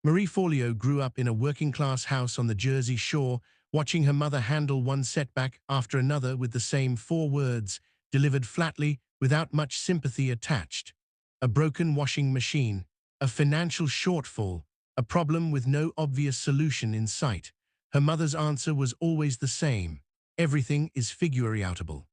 Marie Forleo grew up in a working-class house on the Jersey Shore, watching her mother handle one setback after another with the same 4 words, delivered flatly, without much sympathy attached. A broken washing machine, a financial shortfall, a problem with no obvious solution in sight. Her mother's answer was always the same: everything is figureoutable.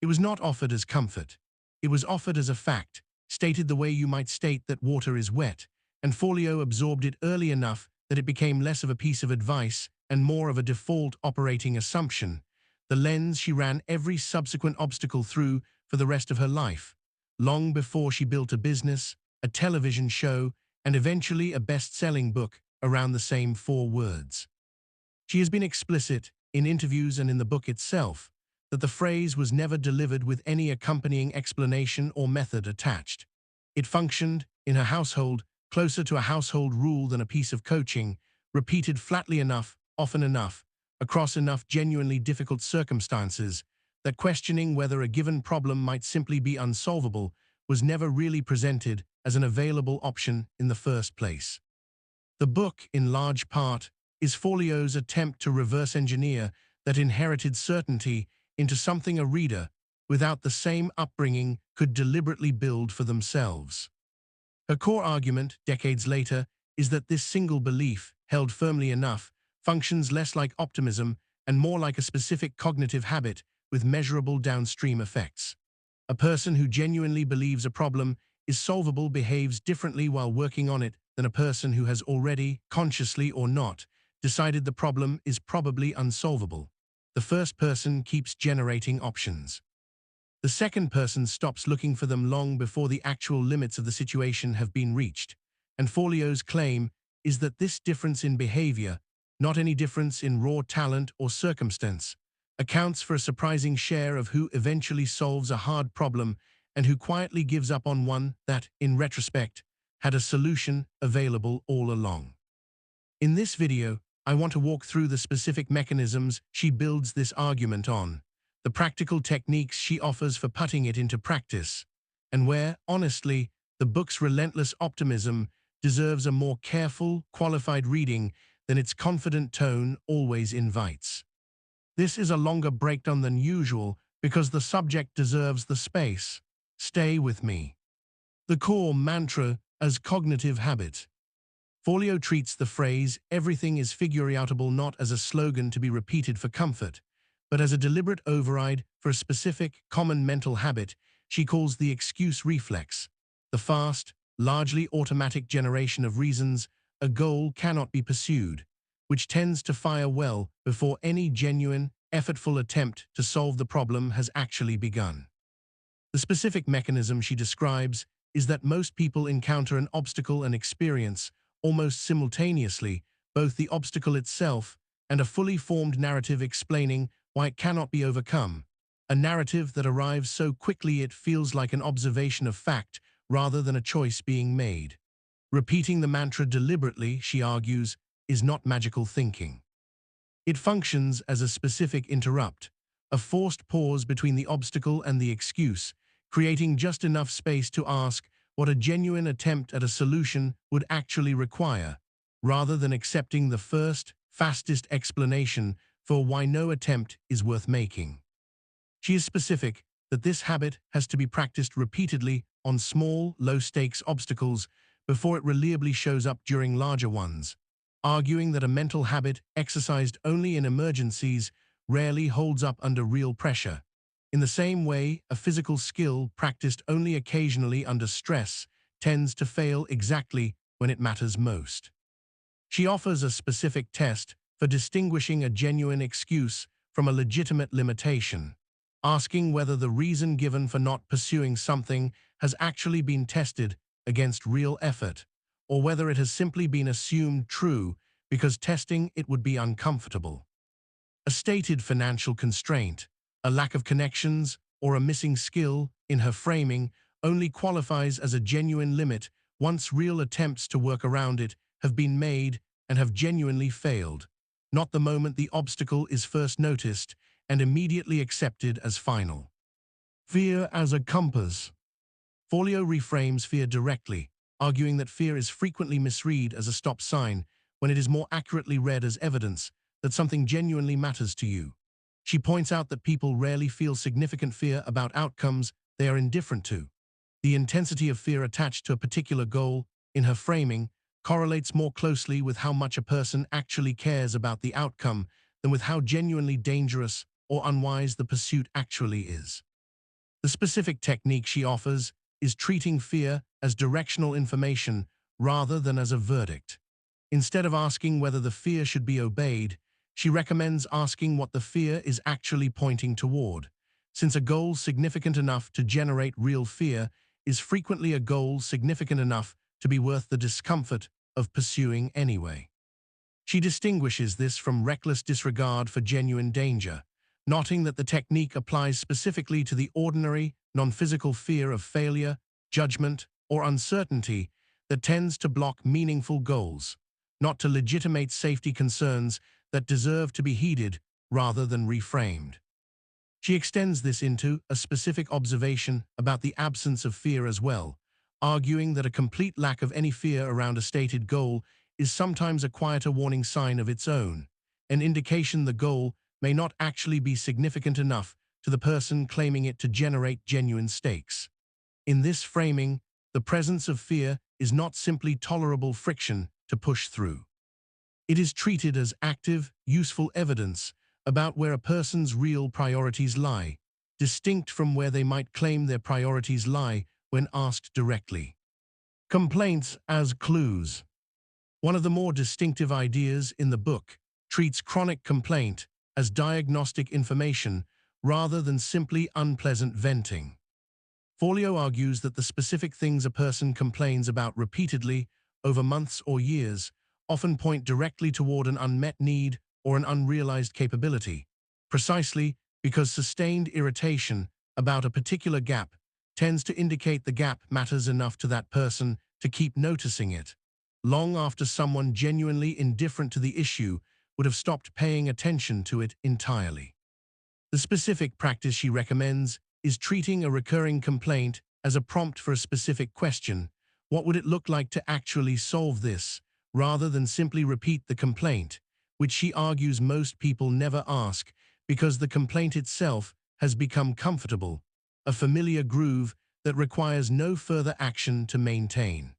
It was not offered as comfort. It was offered as a fact, stated the way you might state that water is wet, and Forleo absorbed it early enough that it became less of a piece of advice and more of a default operating assumption, the lens she ran every subsequent obstacle through for the rest of her life, long before she built a business, a television show, and eventually a best-selling book around the same 4 words. She has been explicit, in interviews and in the book itself, that the phrase was never delivered with any accompanying explanation or method attached. It functioned, in her household, closer to a household rule than a piece of coaching, repeated flatly enough, often enough, across enough genuinely difficult circumstances, that questioning whether a given problem might simply be unsolvable was never really presented as an available option in the first place. The book, in large part, is Forleo's attempt to reverse engineer that inherited certainty into something a reader, without the same upbringing, could deliberately build for themselves. Her core argument, decades later, is that this single belief, held firmly enough, functions less like optimism and more like a specific cognitive habit with measurable downstream effects. A person who genuinely believes a problem is solvable behaves differently while working on it than a person who has already, consciously or not, decided the problem is probably unsolvable. The first person keeps generating options. The second person stops looking for them long before the actual limits of the situation have been reached, and Forleo's claim is that this difference in behavior, not any difference in raw talent or circumstance, accounts for a surprising share of who eventually solves a hard problem and who quietly gives up on one that, in retrospect, had a solution available all along. In this video, I want to walk through the specific mechanisms she builds this argument on, the practical techniques she offers for putting it into practice, and where, honestly, the book's relentless optimism deserves a more careful, qualified reading than its confident tone always invites. This is a longer breakdown than usual because the subject deserves the space. Stay with me. The core mantra as cognitive habit. Forleo treats the phrase, "everything is figureoutable," not as a slogan to be repeated for comfort, but as a deliberate override for a specific, common mental habit she calls the excuse reflex, the fast, largely automatic generation of reasons a goal cannot be pursued, which tends to fire well before any genuine, effortful attempt to solve the problem has actually begun. The specific mechanism she describes is that most people encounter an obstacle and experience, almost simultaneously, both the obstacle itself and a fully formed narrative explaining why it cannot be overcome, a narrative that arrives so quickly it feels like an observation of fact rather than a choice being made. Repeating the mantra deliberately, she argues, is not magical thinking. It functions as a specific interrupt, a forced pause between the obstacle and the excuse, creating just enough space to ask what a genuine attempt at a solution would actually require, rather than accepting the first, fastest explanation for why no attempt is worth making. She is specific that this habit has to be practiced repeatedly on small, low-stakes obstacles before it reliably shows up during larger ones, arguing that a mental habit exercised only in emergencies rarely holds up under real pressure. In the same way, a physical skill practiced only occasionally under stress tends to fail exactly when it matters most. She offers a specific test for distinguishing a genuine excuse from a legitimate limitation, asking whether the reason given for not pursuing something has actually been tested against real effort, or whether it has simply been assumed true because testing it would be uncomfortable. A stated financial constraint, a lack of connections, or a missing skill in her framing only qualifies as a genuine limit once real attempts to work around it have been made and have genuinely failed, not the moment the obstacle is first noticed and immediately accepted as final. Fear as a compass. Forleo reframes fear directly, arguing that fear is frequently misread as a stop sign when it is more accurately read as evidence that something genuinely matters to you. She points out that people rarely feel significant fear about outcomes they are indifferent to. The intensity of fear attached to a particular goal, in her framing, correlates more closely with how much a person actually cares about the outcome than with how genuinely dangerous or unwise the pursuit actually is. The specific technique she offers is treating fear as directional information rather than as a verdict. Instead of asking whether the fear should be obeyed, she recommends asking what the fear is actually pointing toward, since a goal significant enough to generate real fear is frequently a goal significant enough to be worth the discomfort of pursuing anyway. She distinguishes this from reckless disregard for genuine danger, noting that the technique applies specifically to the ordinary, non-physical fear of failure, judgment, or uncertainty that tends to block meaningful goals, not to legitimate safety concerns that deserve to be heeded rather than reframed. She extends this into a specific observation about the absence of fear as well, arguing that a complete lack of any fear around a stated goal is sometimes a quieter warning sign of its own, an indication the goal may not actually be significant enough to the person claiming it to generate genuine stakes. In this framing, the presence of fear is not simply tolerable friction to push through. It is treated as active, useful evidence about where a person's real priorities lie, distinct from where they might claim their priorities lie when asked directly. Complaints as clues. One of the more distinctive ideas in the book treats chronic complaint as diagnostic information rather than simply unpleasant venting. Forleo argues that the specific things a person complains about repeatedly over months or years often point directly toward an unmet need or an unrealized capability, precisely because sustained irritation about a particular gap tends to indicate the gap matters enough to that person to keep noticing it, long after someone genuinely indifferent to the issue would have stopped paying attention to it entirely. The specific practice she recommends is treating a recurring complaint as a prompt for a specific question. What would it look like to actually solve this, rather than simply repeat the complaint, which she argues most people never ask because the complaint itself has become comfortable, a familiar groove that requires no further action to maintain.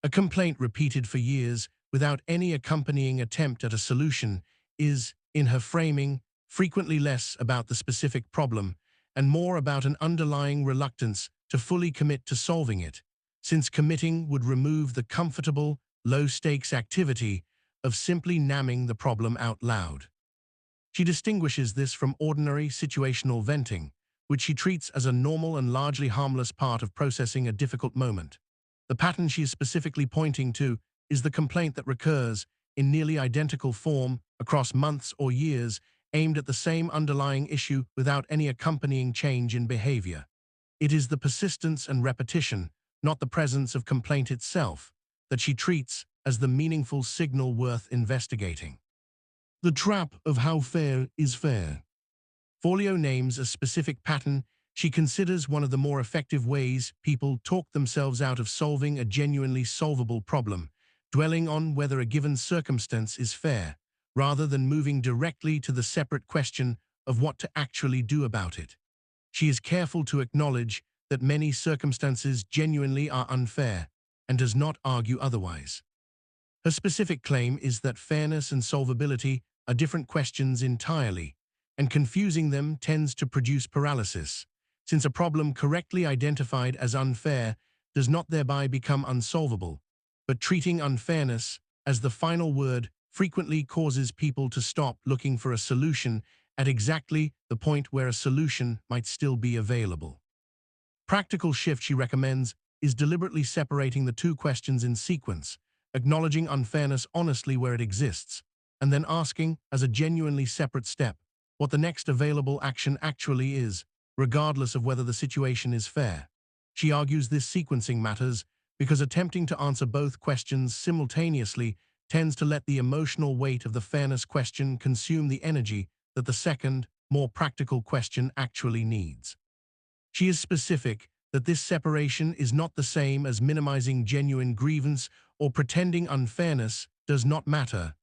A complaint repeated for years without any accompanying attempt at a solution is, in her framing, frequently less about the specific problem and more about an underlying reluctance to fully commit to solving it, since committing would remove the comfortable, low-stakes activity of simply naming the problem out loud. She distinguishes this from ordinary situational venting, which she treats as a normal and largely harmless part of processing a difficult moment. The pattern she is specifically pointing to is the complaint that recurs in nearly identical form across months or years, aimed at the same underlying issue without any accompanying change in behavior. It is the persistence and repetition, not the presence of complaint itself, that she treats as the meaningful signal worth investigating. The trap of how fair is fair. Forleo names a specific pattern she considers one of the more effective ways people talk themselves out of solving a genuinely solvable problem, dwelling on whether a given circumstance is fair, rather than moving directly to the separate question of what to actually do about it. She is careful to acknowledge that many circumstances genuinely are unfair, and does not argue otherwise. Her specific claim is that fairness and solvability are different questions entirely, and confusing them tends to produce paralysis, since a problem correctly identified as unfair does not thereby become unsolvable, but treating unfairness as the final word frequently causes people to stop looking for a solution at exactly the point where a solution might still be available. Practical shift she recommends is deliberately separating the two questions in sequence, acknowledging unfairness honestly where it exists, and then asking, as a genuinely separate step, what the next available action actually is, regardless of whether the situation is fair. She argues this sequencing matters because attempting to answer both questions simultaneously tends to let the emotional weight of the fairness question consume the energy that the second, more practical question actually needs. She is specific that this separation is not the same as minimizing genuine grievance or pretending unfairness does not matter.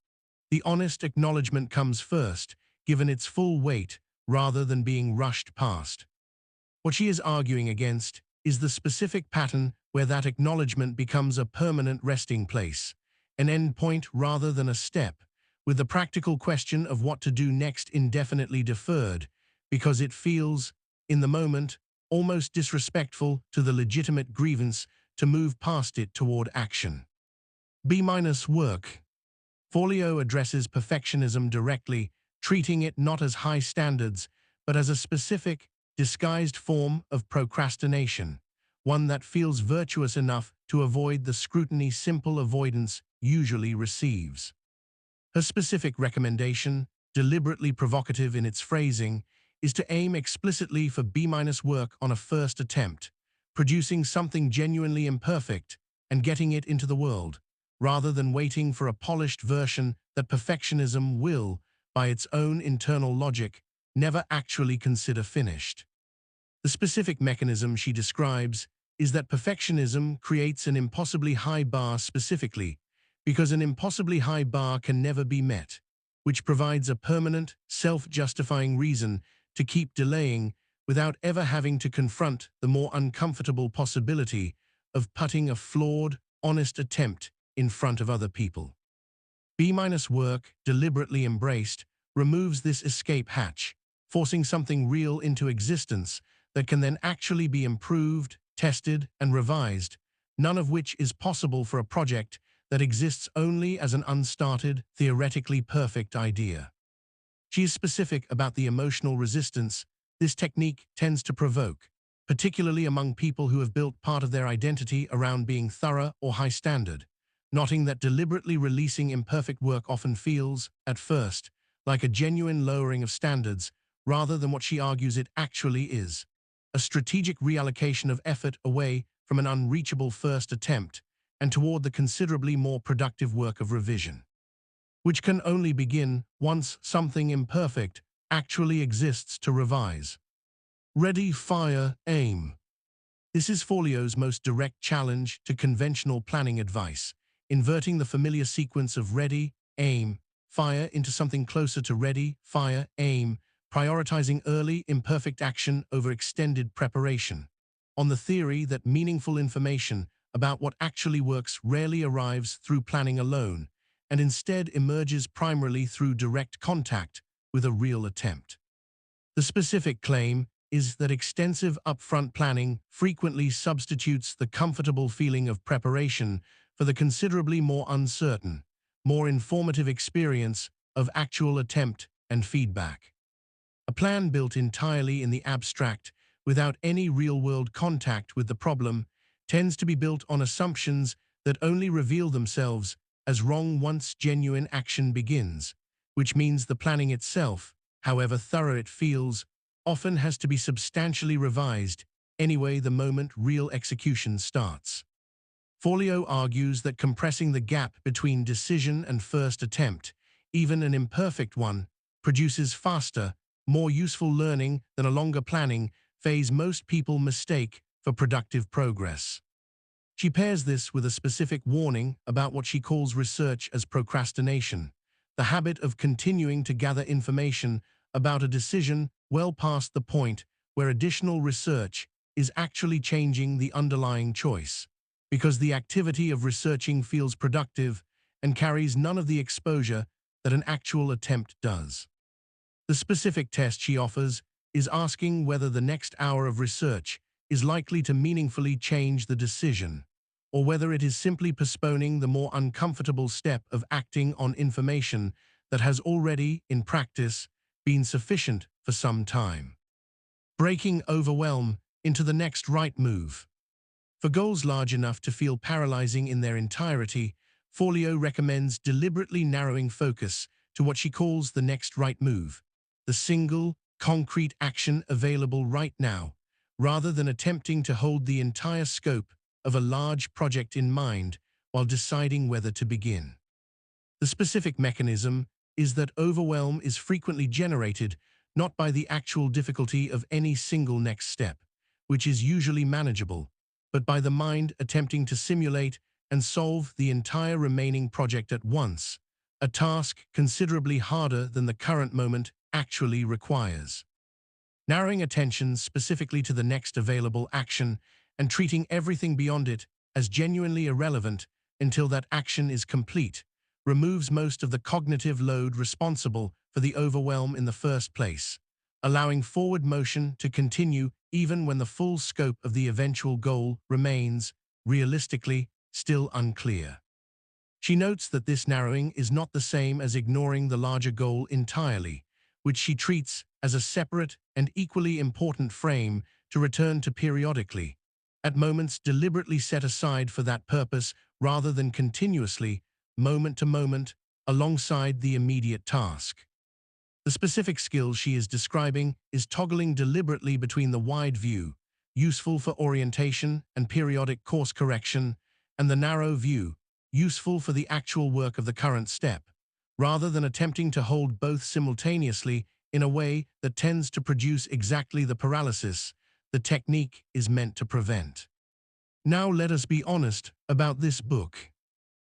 The honest acknowledgement comes first, given its full weight, rather than being rushed past. What she is arguing against is the specific pattern where that acknowledgement becomes a permanent resting place, an end point rather than a step, with the practical question of what to do next indefinitely deferred, because it feels, in the moment, almost disrespectful to the legitimate grievance to move past it toward action. B-work. Forleo addresses perfectionism directly, treating it not as high standards, but as a specific, disguised form of procrastination, one that feels virtuous enough to avoid the scrutiny simple avoidance usually receives. Her specific recommendation, deliberately provocative in its phrasing, is to aim explicitly for B-work on a first attempt, producing something genuinely imperfect and getting it into the world, rather than waiting for a polished version that perfectionism will, by its own internal logic, never actually consider finished. The specific mechanism she describes is that perfectionism creates an impossibly high bar specifically, because an impossibly high bar can never be met, which provides a permanent, self-justifying reason to keep delaying without ever having to confront the more uncomfortable possibility of putting a flawed, honest attempt in front of other people. B-work, deliberately embraced, removes this escape hatch, forcing something real into existence that can then actually be improved, tested, and revised, none of which is possible for a project that exists only as an unstarted, theoretically perfect idea. She is specific about the emotional resistance this technique tends to provoke, particularly among people who have built part of their identity around being thorough or high standard, noting that deliberately releasing imperfect work often feels, at first, like a genuine lowering of standards rather than what she argues it actually is, a strategic reallocation of effort away from an unreachable first attempt and toward the considerably more productive work of revision, which can only begin once something imperfect actually exists to revise. Ready, fire, aim. This is Forleo's most direct challenge to conventional planning advice, inverting the familiar sequence of ready, aim, fire into something closer to ready, fire, aim, prioritizing early, imperfect action over extended preparation, on the theory that meaningful information about what actually works rarely arrives through planning alone, and instead emerges primarily through direct contact with a real attempt. The specific claim is that extensive upfront planning frequently substitutes the comfortable feeling of preparation for the considerably more uncertain, more informative experience of actual attempt and feedback. A plan built entirely in the abstract, without any real-world contact with the problem, tends to be built on assumptions that only reveal themselves as wrong once genuine action begins, which means the planning itself, however thorough it feels, often has to be substantially revised anyway the moment real execution starts. Forleo argues that compressing the gap between decision and first attempt, even an imperfect one, produces faster, more useful learning than a longer planning phase most people mistake for productive progress. She pairs this with a specific warning about what she calls research as procrastination, the habit of continuing to gather information about a decision well past the point where additional research is actually changing the underlying choice, because the activity of researching feels productive and carries none of the exposure that an actual attempt does. The specific test she offers is asking whether the next hour of research is likely to meaningfully change the decision, or whether it is simply postponing the more uncomfortable step of acting on information that has already, in practice, been sufficient for some time. Breaking overwhelm into the next right move. For goals large enough to feel paralyzing in their entirety, Forleo recommends deliberately narrowing focus to what she calls the next right move, the single, concrete action available right now, rather than attempting to hold the entire scope of a large project in mind while deciding whether to begin. The specific mechanism is that overwhelm is frequently generated not by the actual difficulty of any single next step, which is usually manageable, but by the mind attempting to simulate and solve the entire remaining project at once, a task considerably harder than the current moment actually requires. Narrowing attention specifically to the next available action and treating everything beyond it as genuinely irrelevant until that action is complete removes most of the cognitive load responsible for the overwhelm in the first place, allowing forward motion to continue even when the full scope of the eventual goal remains, realistically, still unclear. She notes that this narrowing is not the same as ignoring the larger goal entirely, which she treats as a separate and equally important frame to return to periodically, at moments deliberately set aside for that purpose rather than continuously, moment to moment, alongside the immediate task. The specific skill she is describing is toggling deliberately between the wide view, useful for orientation and periodic course correction, and the narrow view, useful for the actual work of the current step, rather than attempting to hold both simultaneously in a way that tends to produce exactly the paralysis the technique is meant to prevent. Now let us be honest about this book.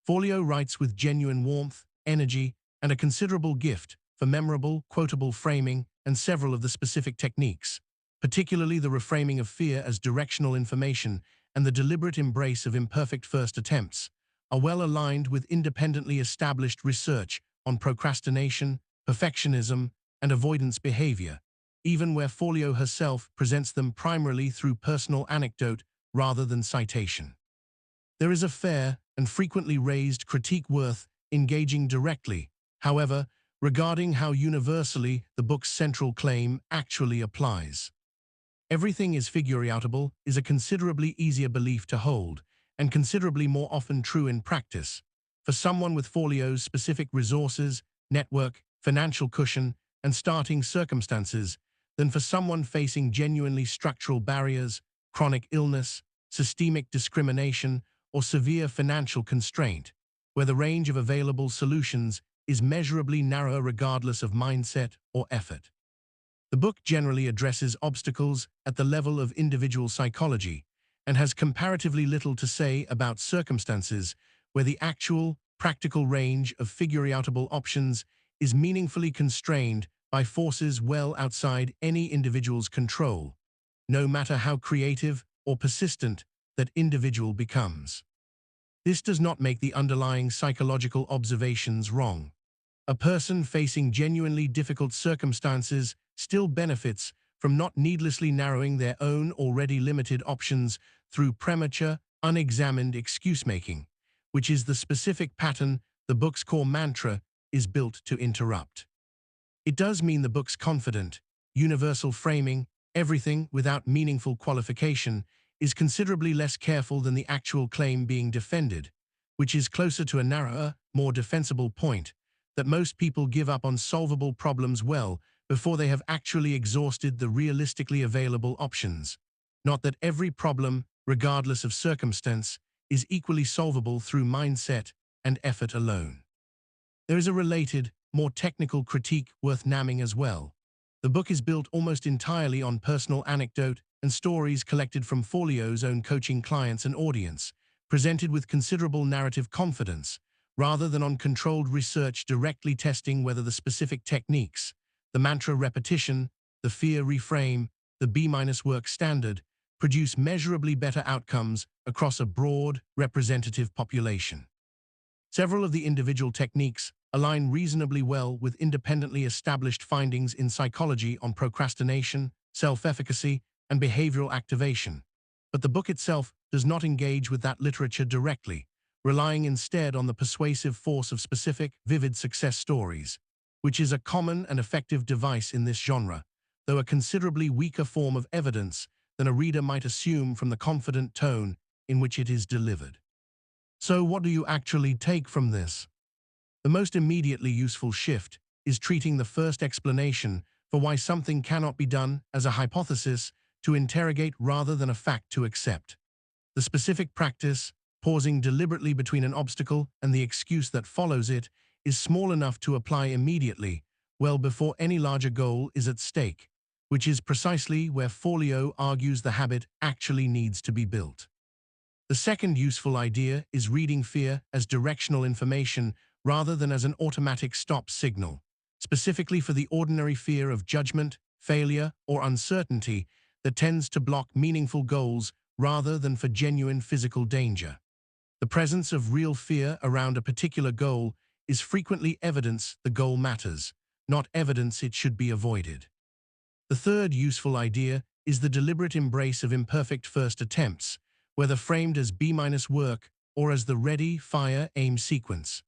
Forleo writes with genuine warmth, energy, and a considerable gift for memorable, quotable framing and several of the specific techniques, particularly the reframing of fear as directional information and the deliberate embrace of imperfect first attempts, are well aligned with independently established research on procrastination, perfectionism, and avoidance behavior, even where Forleo herself presents them primarily through personal anecdote rather than citation. There is a fair and frequently raised critique worth engaging directly, however, regarding how universally the book's central claim actually applies. Everything is figureoutable is a considerably easier belief to hold, and considerably more often true in practice, for someone with Forleo's specific resources, network, financial cushion, and starting circumstances, than for someone facing genuinely structural barriers, chronic illness, systemic discrimination, or severe financial constraint, where the range of available solutions is measurably narrower regardless of mindset or effort. The book generally addresses obstacles at the level of individual psychology and has comparatively little to say about circumstances where the actual, practical range of figureoutable options is meaningfully constrained by forces well outside any individual's control, no matter how creative or persistent that individual becomes. This does not make the underlying psychological observations wrong. A person facing genuinely difficult circumstances still benefits from not needlessly narrowing their own already limited options through premature, unexamined excuse-making, which is the specific pattern the book's core mantra is built to interrupt. It does mean the book's confident, universal framing, everything without meaningful qualification, is considerably less careful than the actual claim being defended, which is closer to a narrower, more defensible point, that most people give up on solvable problems well before they have actually exhausted the realistically available options. Not that every problem, regardless of circumstance, is equally solvable through mindset and effort alone. There is a related, more technical critique worth naming as well. The book is built almost entirely on personal anecdote and stories collected from Forleo's own coaching clients and audience, presented with considerable narrative confidence, rather than on controlled research directly testing whether the specific techniques, the mantra repetition, the fear reframe, the B-work standard, produce measurably better outcomes across a broad, representative population. Several of the individual techniques align reasonably well with independently established findings in psychology on procrastination, self-efficacy, and behavioral activation, but the book itself does not engage with that literature directly, relying instead on the persuasive force of specific, vivid success stories, which is a common and effective device in this genre, though a considerably weaker form of evidence than a reader might assume from the confident tone in which it is delivered. So what do you actually take from this? The most immediately useful shift is treating the first explanation for why something cannot be done as a hypothesis to interrogate rather than a fact to accept. The specific practice, pausing deliberately between an obstacle and the excuse that follows it, is small enough to apply immediately, well before any larger goal is at stake, which is precisely where Forleo argues the habit actually needs to be built. The second useful idea is reading fear as directional information rather than as an automatic stop signal, specifically for the ordinary fear of judgment, failure, or uncertainty that tends to block meaningful goals rather than for genuine physical danger. The presence of real fear around a particular goal is frequently evidence the goal matters, not evidence it should be avoided. The third useful idea is the deliberate embrace of imperfect first attempts, whether framed as B-work or as the ready, fire, aim sequence.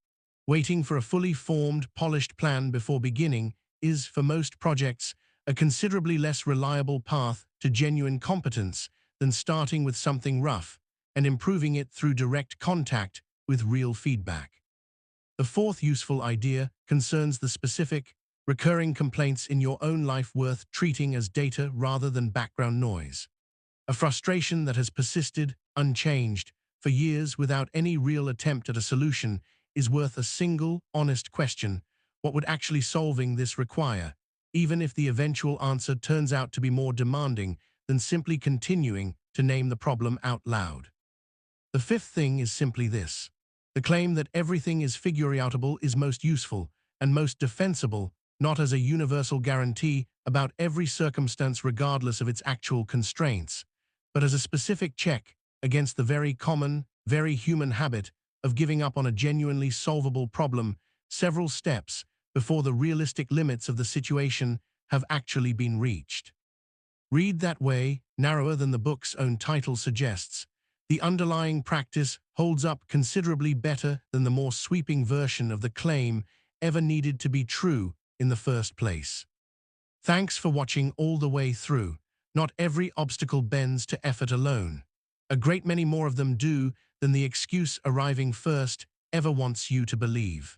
Waiting for a fully formed, polished plan before beginning is, for most projects, a considerably less reliable path to genuine competence than starting with something rough and improving it through direct contact with real feedback. The fourth useful idea concerns the specific, recurring complaints in your own life worth treating as data rather than background noise. A frustration that has persisted, unchanged, for years without any real attempt at a solution is worth a single, honest question: what would actually solving this require, even if the eventual answer turns out to be more demanding than simply continuing to name the problem out loud? The fifth thing is simply this: the claim that everything is figureoutable is most useful and most defensible, not as a universal guarantee about every circumstance regardless of its actual constraints, but as a specific check against the very common, very human habit of giving up on a genuinely solvable problem several steps before the realistic limits of the situation have actually been reached. Read that way, narrower than the book's own title suggests, the underlying practice holds up considerably better than the more sweeping version of the claim ever needed to be true in the first place. Thanks for watching all the way through. Not every obstacle bends to effort alone. A great many more of them do than the excuse arriving first ever wants you to believe.